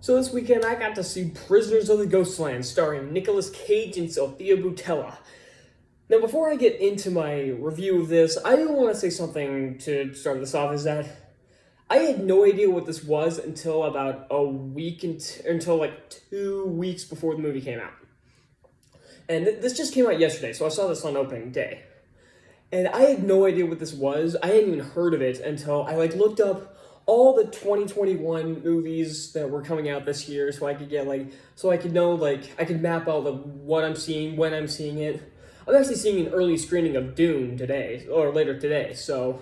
So this weekend I got to see Prisoners of the Ghostland starring Nicolas Cage and Sophia Boutella. Now before I get into my review of this, I do want to say something to start this off, is that I had no idea what this was until about until like 2 weeks before the movie came out. And this just came out yesterday, so I saw this on opening day. And I had no idea what this was. I hadn't even heard of it until I looked up all the 2021 movies that were coming out this year, so I could know I could map out what I'm seeing, when I'm seeing it. I'm actually seeing an early screening of Dune today, or later today, so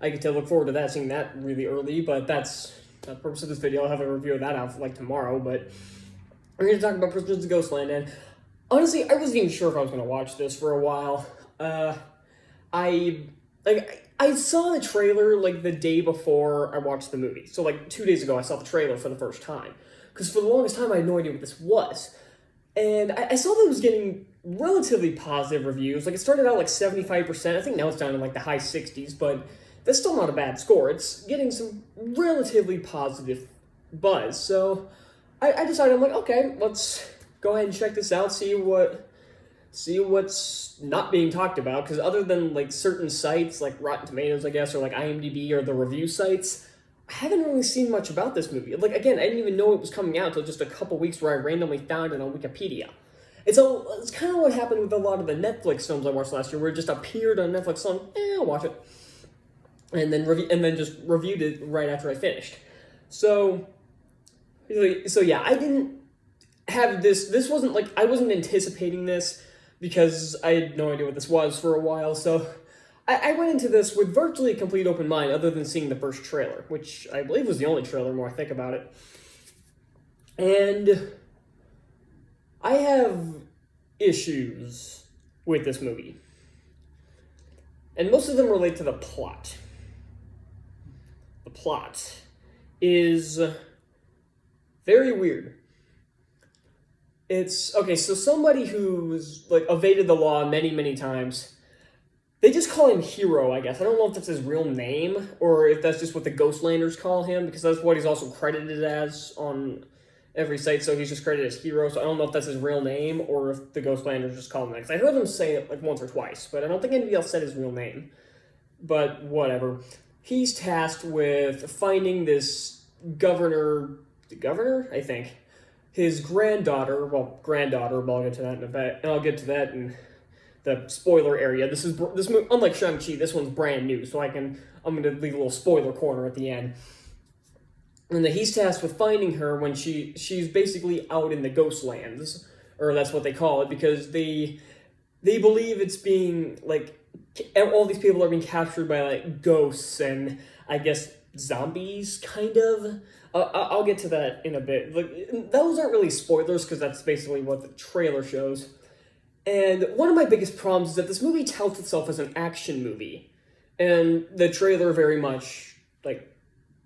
I get to look forward to that, seeing that really early, but that's the purpose of this video. I'll have a review of that out tomorrow, but we're going to talk about Prisoners of the Ghostland, and honestly, I wasn't even sure if I was going to watch this for a while. I saw the trailer the day before I watched the movie. So 2 days ago I saw the trailer for the first time. Because for the longest time I had no idea what this was. And I saw that it was getting relatively positive reviews. It started out 75%. I think now it's down in the high 60s, but that's still not a bad score. It's getting some relatively positive buzz. So I decided, okay, let's go ahead and check this out, see what's not being talked about, because other than certain sites like Rotten Tomatoes, I guess, or IMDb or the review sites, I haven't really seen much about this movie. Again, I didn't even know it was coming out until just a couple weeks where I randomly found it on Wikipedia. It's kind of what happened with a lot of the Netflix films I watched last year, where it just appeared on Netflix, so I'll watch it, and then just reviewed it right after I finished. So yeah, I didn't have this. This wasn't I wasn't anticipating this, because I had no idea what this was for a while, so I went into this with virtually a complete open mind, other than seeing the first trailer, which I believe was the only trailer, more I think about it. And I have issues with this movie. And most of them relate to the plot. The plot is very weird. It's, okay, so somebody who's, evaded the law many, many times, they just call him Hero, I guess. I don't know if that's his real name, or if that's just what the Ghostlanders call him, because that's what he's also credited as on every site, so he's just credited as Hero, so I don't know if that's his real name, or if the Ghostlanders just call him that, because I heard them say it, once or twice, but I don't think anybody else said his real name. But, whatever. He's tasked with finding this governor, I think, his granddaughter, but I'll get to that in a bit, and I'll get to that in the spoiler area. This movie, unlike Shang-Chi, this one's brand new, so I'm going to leave a little spoiler corner at the end. And that he's tasked with finding her when she's basically out in the Ghostlands, or that's what they call it, because they believe it's being, all these people are being captured by, ghosts and, I guess, zombies, kind of. I'll get to that in a bit. Those aren't really spoilers, because that's basically what the trailer shows. And one of my biggest problems is that this movie touts itself as an action movie. And the trailer very much,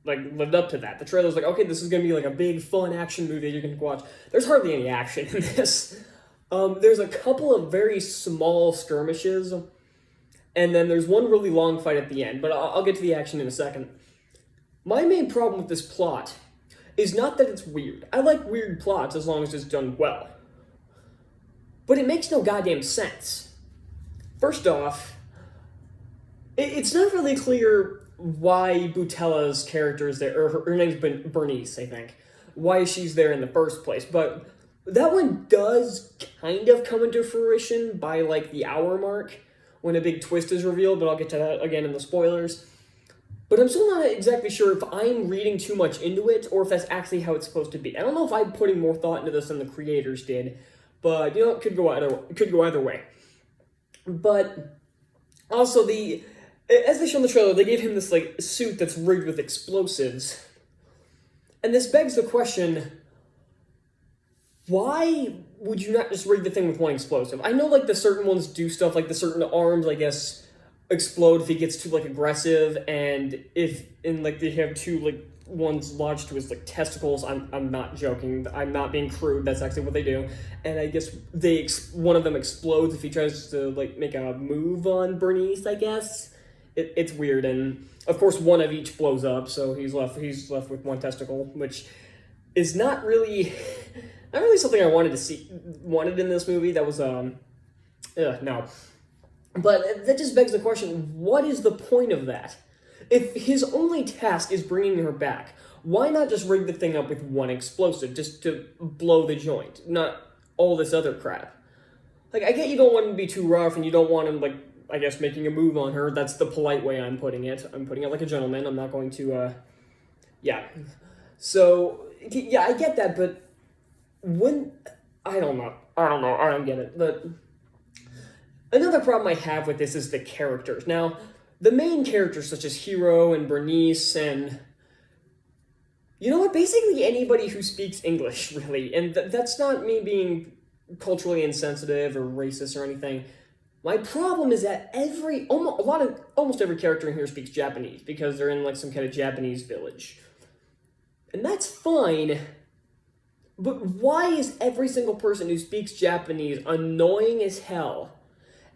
lived up to that. The trailer's okay, this is going to be, a big, fun action movie you can watch. There's hardly any action in this. There's a couple of very small skirmishes, and then there's one really long fight at the end, but I'll get to the action in a second. My main problem with this plot is not that it's weird. I like weird plots as long as it's done well. But it makes no goddamn sense. First off, it's not really clear why Boutella's character is there, or her name's Bernice, I think. Why she's there in the first place. But that one does kind of come into fruition by, the hour mark, when a big twist is revealed, but I'll get to that again in the spoilers. But I'm still not exactly sure if I'm reading too much into it, or if that's actually how it's supposed to be. I don't know if I'm putting more thought into this than the creators did, but, it could go either way. But, also, as they show in the trailer, they gave him this, suit that's rigged with explosives. And this begs the question, why would you not just rig the thing with one explosive? I know, the certain ones do stuff, the certain arms, I guess, explode if he gets too aggressive, and they have two ones lodged to his testicles. I'm not joking. I'm not being crude. That's actually what they do. And I guess one of them explodes if he tries to make a move on Bernice, I guess. It's weird, and of course one of each blows up, so he's left with one testicle, which is not really not really something I wanted in this movie. That was no. But that just begs the question, what is the point of that? If his only task is bringing her back, why not just rig the thing up with one explosive, just to blow the joint, not all this other crap? Like, I get you don't want him to be too rough, and you don't want him, like, I guess, making a move on her. That's the polite way I'm putting it. I'm putting it like a gentleman. I'm not going to, yeah. So, yeah, I get that, but when... I don't know. I don't get it. But another problem I have with this is the characters. Now, the main characters, such as Hiro and Bernice and... You know what? Basically anybody who speaks English, really. And that's not me being culturally insensitive or racist or anything. My problem is that almost every character in here speaks Japanese because they're in like some kind of Japanese village. And that's fine, but why is every single person who speaks Japanese annoying as hell?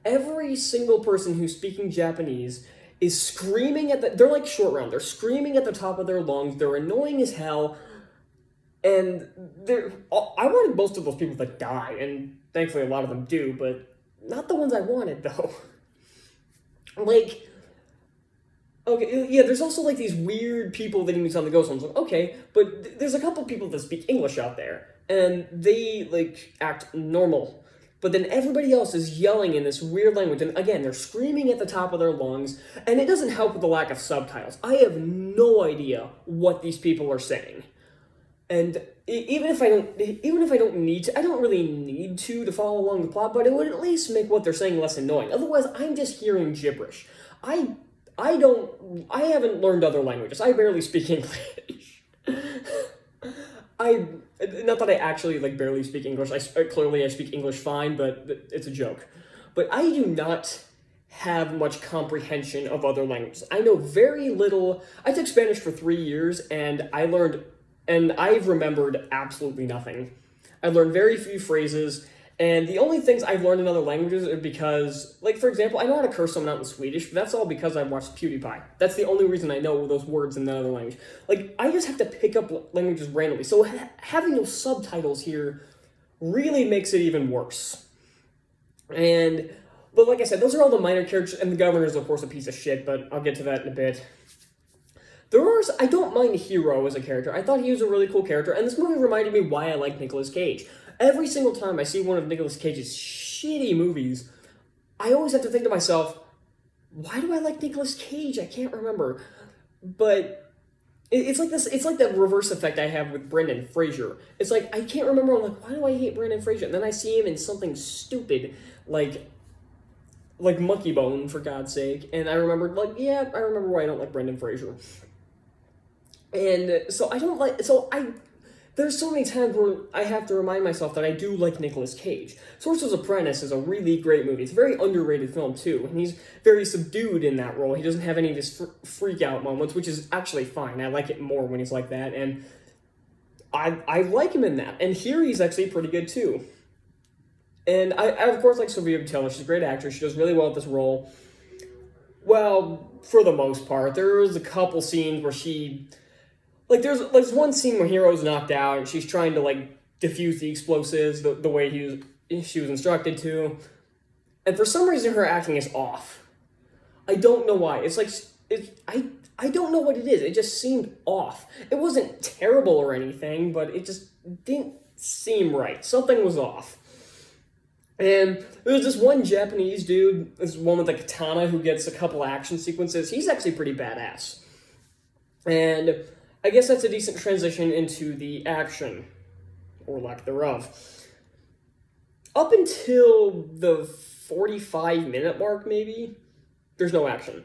Every single person who's speaking Japanese is screaming they're like Short Round, they're screaming at the top of their lungs, they're annoying as hell, and I wanted most of those people to die, and thankfully a lot of them do, but not the ones I wanted, though. Like, okay, yeah, there's also, like, these weird people that he meets on the Ghostlands. Okay, but there's a couple people that speak English out there, and they, like, act normal. But then everybody else is yelling in this weird language, and again, they're screaming at the top of their lungs, and it doesn't help with the lack of subtitles. I have no idea what these people are saying. And even if I don't need to, I don't really need to follow along the plot, but it would at least make what they're saying less annoying. Otherwise, I'm just hearing gibberish. I haven't learned other languages. I barely speak English. Not that I actually, like, barely speak English. Clearly I speak English fine, but it's a joke. But I do not have much comprehension of other languages. I know very little. I took Spanish for 3 years, and I've remembered absolutely nothing. I learned very few phrases, and the only things I've learned in other languages are because, like, for example, I know how to curse someone out in Swedish, but that's all because I watched PewDiePie. That's the only reason I know those words in that other language. Like, I just have to pick up languages randomly, so having those subtitles here really makes it even worse. But like I said, those are all the minor characters, and the governor's, of course, a piece of shit, but I'll get to that in a bit. I don't mind Hiro as a character. I thought he was a really cool character, and this movie reminded me why I like Nicolas Cage. Every single time I see one of Nicolas Cage's shitty movies, I always have to think to myself, why do I like Nicolas Cage? I can't remember. But it's like this. It's like that reverse effect I have with Brendan Fraser. It's like, I can't remember, I'm like, why do I hate Brendan Fraser? And then I see him in something stupid, like Monkey Bone, for God's sake, and I remember why I don't like Brendan Fraser. And so there's so many times where I have to remind myself that I do like Nicolas Cage. Sorcerer's Apprentice is a really great movie. It's a very underrated film, too, and he's very subdued in that role. He doesn't have any of his freak-out moments, which is actually fine. I like it more when he's like that, and I like him in that. And here he's actually pretty good, too. And I of course, like Sofia Boutella. She's a great actress. She does really well at this role. Well, for the most part. There's a couple scenes where she... Like, there's one scene where Hiro's knocked out, and she's trying to, like, defuse the explosives the way she was instructed to. And for some reason, her acting is off. I don't know why. It's like, I don't know what it is. It just seemed off. It wasn't terrible or anything, but it just didn't seem right. Something was off. And there was this one Japanese dude, this one with a katana who gets a couple action sequences. He's actually pretty badass. And I guess that's a decent transition into the action, or lack thereof. Up until the 45-minute mark, maybe, there's no action.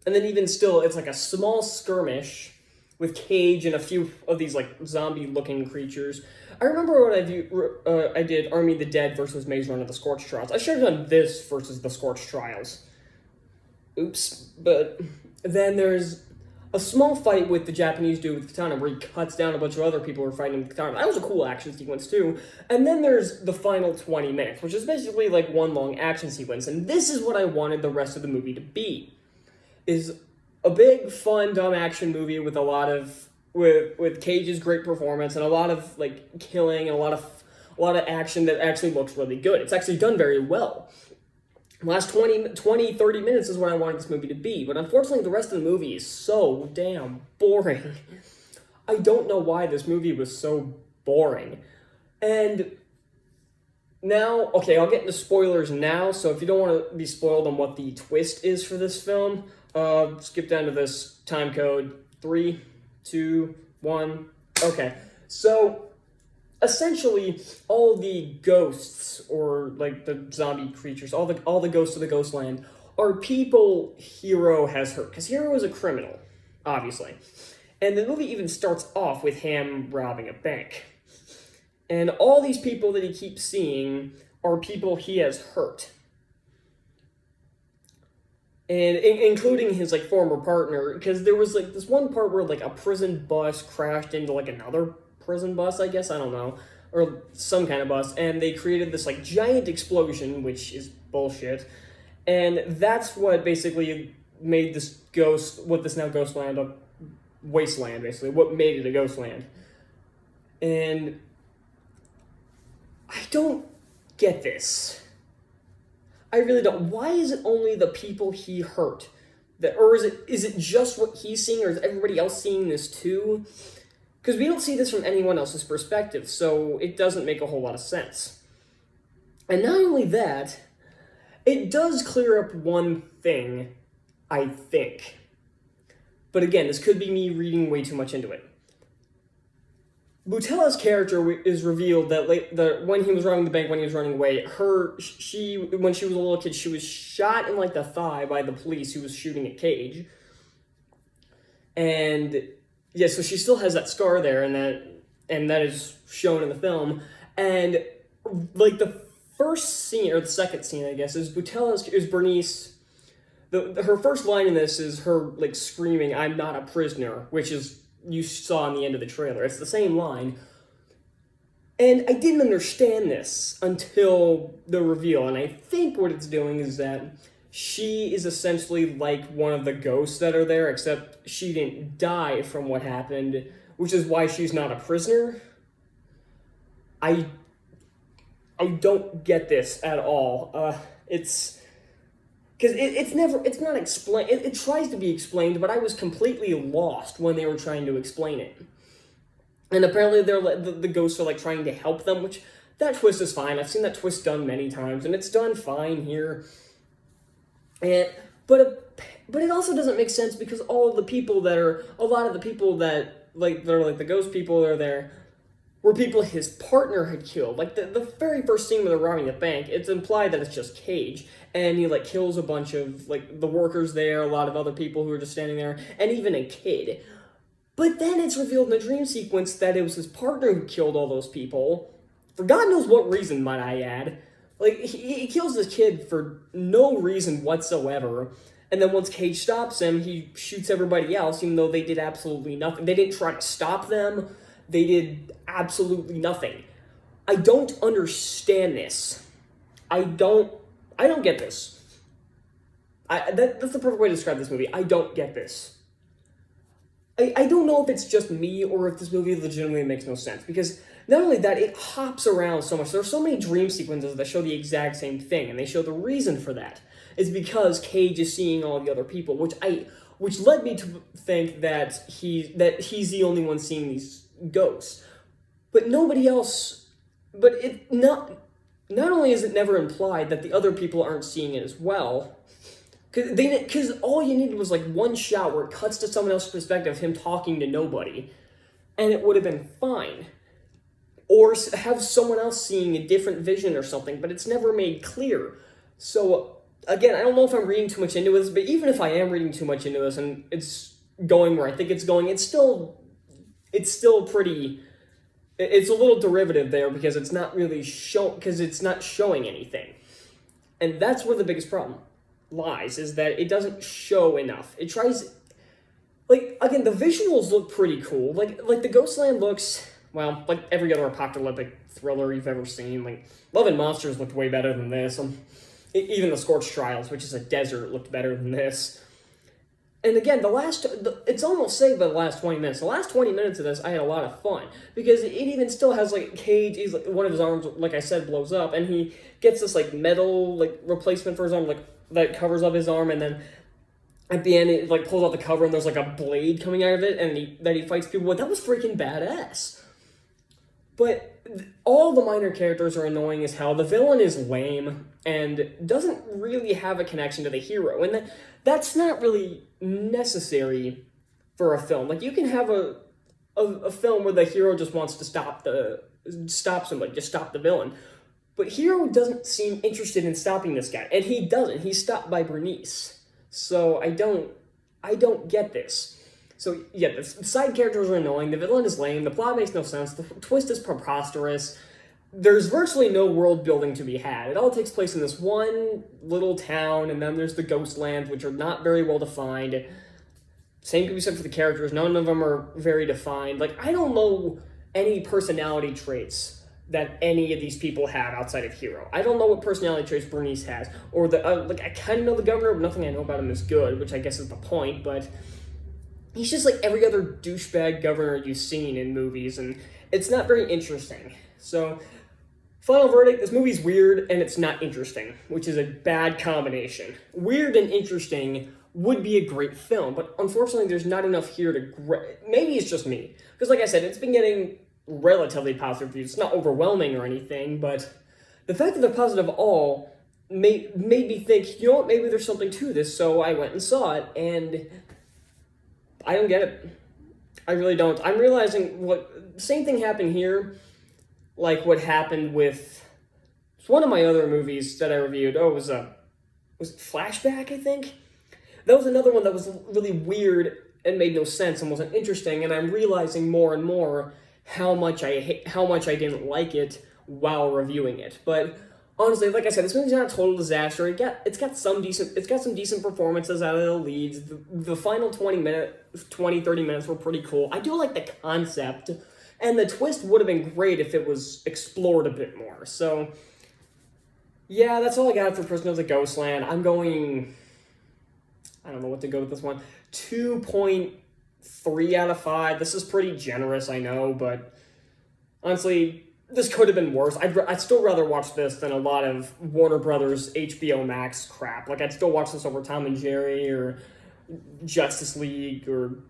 And then even still, it's like a small skirmish with Cage and a few of these, like, zombie-looking creatures. I remember when I did Army of the Dead versus Maze Runner the Scorch Trials. I should have done this versus the Scorch Trials. Oops. But then there's a small fight with the Japanese dude with katana where he cuts down a bunch of other people who are fighting with katana. That was a cool action sequence, too. And then there's the final 20 minutes, which is basically like one long action sequence. And this is what I wanted the rest of the movie to be. Is a big, fun, dumb action movie with a lot of with Cage's great performance and a lot of like killing and a lot of action that actually looks really good. It's actually done very well. Last 20, 30 minutes is what I wanted this movie to be, but unfortunately the rest of the movie is so damn boring. I don't know why this movie was so boring. And now, okay, I'll get into spoilers now, so if you don't want to be spoiled on what the twist is for this film, skip down to this time code. 3, 2, 1. Okay, so essentially all the ghosts, or like the zombie creatures, all the ghosts of the Ghostland are people Hero has hurt, because Hero is a criminal, obviously. And the movie even starts off with him robbing a bank. And all these people that he keeps seeing are people he has hurt. And including his like former partner, because there was like this one part where like a prison bus crashed into like another prison bus, I guess, I don't know, or some kind of bus, and they created this like giant explosion, which is bullshit. And that's what basically made this Ghostland a wasteland, basically, what made it a Ghostland. And I don't get this. I really don't. Why is it only the people he hurt? Or is it just what he's seeing, or is everybody else seeing this too? Because we don't see this from anyone else's perspective, so it doesn't make a whole lot of sense. And not only that, it does clear up one thing, I think. But again, this could be me reading way too much into it. Butella's character is revealed that when he was robbing the bank, when he was running away, when she was a little kid, she was shot in like the thigh by the police who was shooting at Cage. And yeah, so she still has that scar there, and that is shown in the film. And like the first scene, or the second scene, I guess, is Bernice. Her first line in this is her like screaming, "I'm not a prisoner," which is you saw in the end of the trailer. It's the same line. And I didn't understand this until the reveal, and I think what it's doing is that she is essentially like one of the ghosts that are there, except she didn't die from what happened, which is why she's not a prisoner. I don't get this at all. It's because it's not explained. It tries to be explained, but I was completely lost when they were trying to explain it. And apparently the ghosts are like trying to help them, which that twist is fine. I've seen that twist done many times, and it's done fine here. But it also doesn't make sense because a lot of the people that are the ghost people that are there were people his partner had killed. Like the very first scene when they're robbing the bank, it's implied that it's just Cage, and he like kills a bunch of like the workers there, a lot of other people who are just standing there, and even a kid. But then it's revealed in the dream sequence that it was his partner who killed all those people, for God knows what reason, might I add. Like, he kills this kid for no reason whatsoever, and then once Cage stops him, he shoots everybody else, even though they did absolutely nothing. They didn't try to stop them. They did absolutely nothing. I don't understand this. I don't get this. That's the perfect way to describe this movie. I don't get this. I don't know if it's just me or if this movie legitimately makes no sense, because not only that, it hops around so much. There are so many dream sequences that show the exact same thing, and they show the reason for that. It's because Cage is seeing all the other people, which led me to think that he's the only one seeing these ghosts. But nobody else. But it not only is it never implied that the other people aren't seeing it as well. Because all you needed was like one shot where it cuts to someone else's perspective of him talking to nobody, and it would have been fine. Or have someone else seeing a different vision or something, but it's never made clear. So, again, I don't know if I'm reading too much into this, but even if I am reading too much into this and it's going where I think it's going, it's still pretty. It's a little derivative there because it's not really it's not showing anything, and that's where the biggest problem lies, is that it doesn't show enough. It tries, like, again, the visuals look pretty cool. Like the Ghostland looks, well, like every other apocalyptic thriller you've ever seen. Like, Love and Monsters looked way better than this. Even The Scorched Trials, which is a desert, looked better than this. And again, it's almost saved by the last 20 minutes. The last 20 minutes of this, I had a lot of fun. Because it even still has, like, Cage, he's, like, one of his arms, like I said, blows up. And he gets this, like, metal, like, replacement for his arm, like, that covers up his arm. And then at the end, it, like, pulls out the cover and there's, like, a blade coming out of it. And he fights people with. That was freaking badass. But all the minor characters are annoying as hell. The villain is lame and doesn't really have a connection to the hero. And that's not really necessary for a film. Like, you can have a film where the hero just wants to stop somebody, just stop the villain. But hero doesn't seem interested in stopping this guy. And he doesn't. He's stopped by Bernice. So I don't get this. So, yeah, the side characters are annoying, the villain is lame, the plot makes no sense, the twist is preposterous, there's virtually no world building to be had. It all takes place in this one little town, and then there's the Ghostlands, which are not very well defined. Same can be said for the characters, none of them are very defined. Like, I don't know any personality traits that any of these people have outside of Hero. I don't know what personality traits Bernice has, or like, I kind of know the governor, but nothing I know about him is good, which I guess is the point, but he's just like every other douchebag governor you've seen in movies, and it's not very interesting. So, final verdict, this movie's weird and it's not interesting, which is a bad combination. Weird and interesting would be a great film, but unfortunately there's not enough here to... Maybe it's just me. Because like I said, it's been getting relatively positive reviews. It's not overwhelming or anything, but the fact that they're positive all made me think, you know what, maybe there's something to this, so I went and saw it, and I don't get it. I really don't. I'm realizing same thing happened here, like what happened with one of my other movies that I reviewed. Was it Flashback, I think? That was another one that was really weird and made no sense and wasn't interesting, and I'm realizing more and more how much I didn't like it while reviewing it. But honestly, like I said, this movie's not a total disaster. It's got some decent performances out of the leads. The final 30 minutes were pretty cool. I do like the concept, and the twist would have been great if it was explored a bit more. So, yeah, that's all I got for Prisoners of the Ghostland. I'm going... I don't know what to go with this one. 2.3 out of 5. This is pretty generous, I know, but honestly, this could have been worse. I'd still rather watch this than a lot of Warner Brothers HBO Max crap. Like, I'd still watch this over Tom and Jerry or Justice League or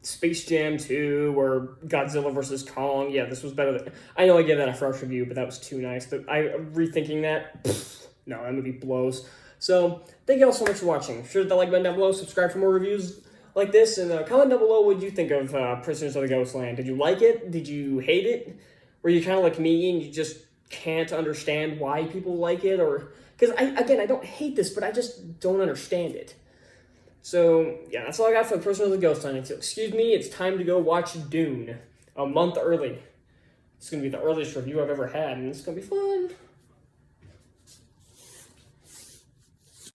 Space Jam 2 or Godzilla vs. Kong. Yeah, this was better than... I know I gave that a fresh review, but that was too nice. Rethinking that, no, that movie blows. So, thank you all so much for watching. Sure to hit the like button down below, subscribe for more reviews like this, and comment down below what you think of Prisoners of the Ghostland. Did you like it? Did you hate it? Were you kind of like me and you just can't understand why people like it? Or because, I don't hate this, but I just don't understand it. So, yeah, that's all I got for Prisoners of the Ghostland. Excuse me, it's time to go watch Dune a month early. It's going to be the earliest review I've ever had, and it's going to be fun.